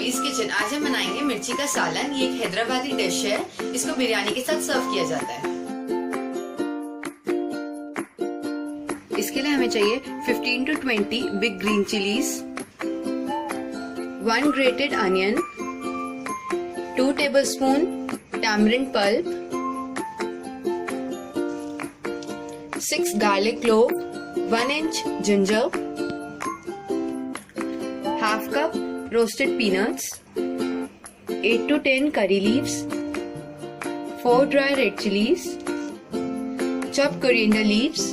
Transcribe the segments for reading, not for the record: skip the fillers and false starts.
Ravi's kitchen. आज हम बनाएंगे मिर्ची का सालन। ये एक हैदराबादी डिश है। इसको बिरयानी के साथ सर्व किया जाता है। इसके लिए हमें चाहिए 15 to 20 big green chillies, 1 grated onion, 2 tablespoon tamarind pulp, 6 garlic clove, 1 inch ginger, half cup roasted peanuts, 8 to 10 curry leaves, 4 dry red chillies, chopped coriander leaves,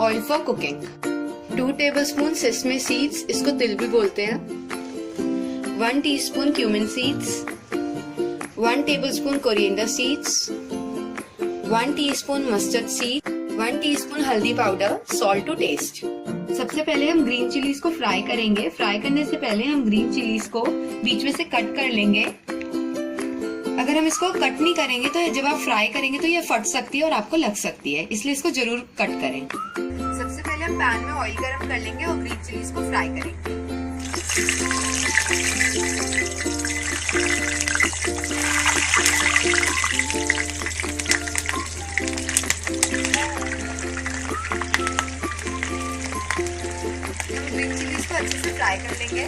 oil for cooking, 2 tablespoon sesame seeds, इसको तिल भी बोलते हैं, 1 teaspoon cumin seeds, 1 tablespoon coriander seeds, 1 teaspoon mustard seed, 1 teaspoon हल्दी powder, salt to taste। सबसे पहले हम green chillies को फ्राई करेंगे। फ्राई करने से पहले हम ग्रीन चिलीज को बीच में से कट कर लेंगे। अगर हम इसको कट नहीं करेंगे तो जब आप फ्राई करेंगे तो ये फट सकती है और आपको लग सकती है, इसलिए इसको जरूर कट करें। सबसे पहले हम पैन में ऑयल गरम कर लेंगे और ग्रीन चिलीज को फ्राई करेंगे। ग्रीन चिलीज को अच्छे से फ्राई कर लेंगे।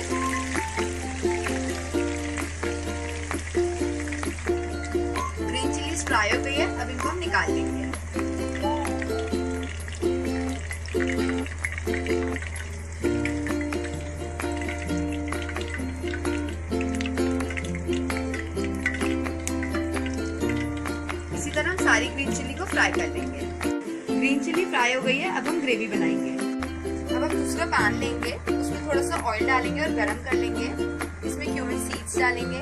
ग्रीन चिलीज फ्राई हो गई है, अब इनको हम निकाल लेंगे। इसी तरह हम सारी ग्रीन चिली को फ्राई कर लेंगे। ग्रीन चिली फ्राई हो गई है, अब हम ग्रेवी बनाएंगे। अब हम दूसरा पैन लेंगे, उसमें थोड़ा सा ऑयल डालेंगे और गरम कर लेंगे। इसमें क्यूमिन सीड्स डालेंगे,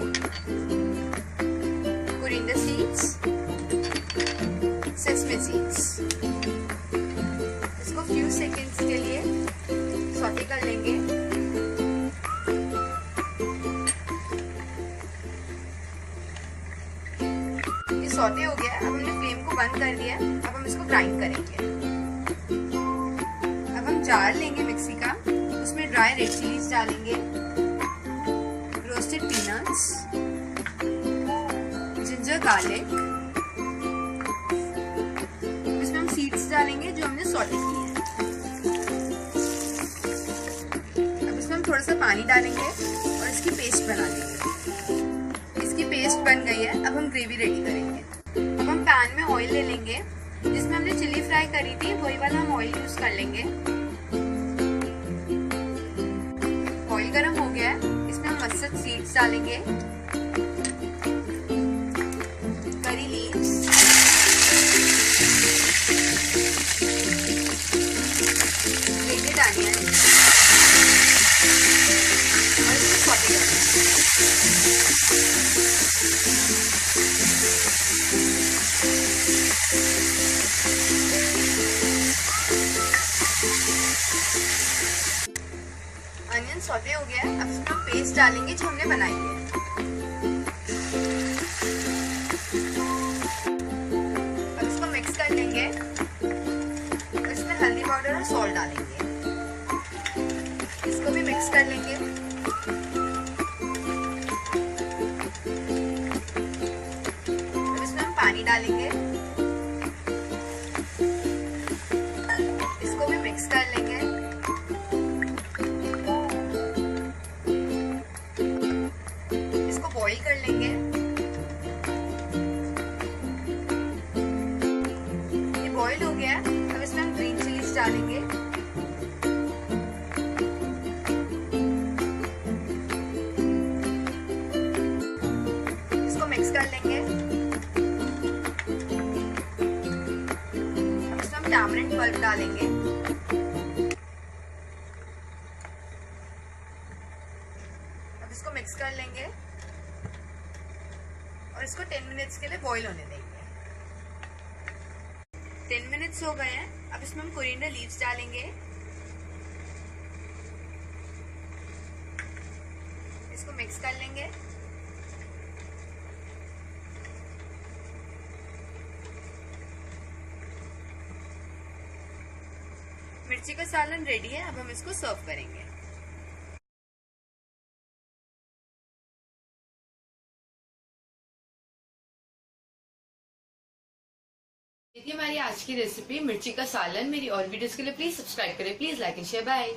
कोरिएंडर सीड्स, सेसमे सीड्स। इसको फ्यू सेकंड्स के लिए सौटे कर लेंगे। ये सौटे हो गया, अब हमने फ्लेम को बंद कर दिया। अब हम इसको ग्राइंड करेंगे। जार लेंगे मिक्सी का, उसमें ड्राई रेड चिलीज डालेंगे, रोस्टेड पीनट्स, जिंजर गार्लिक, इसमें हम सीड्स डालेंगे जो हमने सॉटे किए हैं। अब इसमें हम थोड़ा सा पानी डालेंगे और इसकी पेस्ट बना लेंगे। इसकी पेस्ट बन गई है, अब हम ग्रेवी रेडी करेंगे। अब हम पैन में ऑयल ले लेंगे, जिसमें हमने चिली फ्राई करी थी वही वाला हम ऑयल यूज कर लेंगे। ऑयल गरम हो गया है, इसमें हम मस्टर्ड सीड्स डालेंगे, करी लीव्स, ग्रेटेड अनियन और इसको सौटे करेंगे। अनियन सौटे हो गया है, अब इसमें हम पेस्ट डालेंगे जो हमने बनाई है। अब इसको मिक्स कर लेंगे और इसमें हल्दी पाउडर और सॉल्ट डालेंगे। इसको भी मिक्स कर लेंगे। अब इसमें हम पानी डालेंगे, इसको भी मिक्स कर लेंगे। बॉईल कर लेंगे। ये बॉईल हो गया, अब इसमें हम ग्रीन चिलीज डालेंगे। इसको मिक्स कर लेंगे। अब इसमें हम टैमरिंड पल्प डालेंगे। अब इसको मिक्स कर लेंगे और इसको 10 मिनट्स के लिए बॉईल होने देंगे। 10 मिनट्स हो गए हैं, अब इसमें हम कोरिएंडर लीव्स डालेंगे। इसको मिक्स कर लेंगे। मिर्ची का सालन रेडी है, अब हम इसको सर्व करेंगे। ये थी हमारी आज की रेसिपी मिर्ची का सालन। मेरी और वीडियोस के लिए प्लीज सब्सक्राइब करें, please like and share. Bye.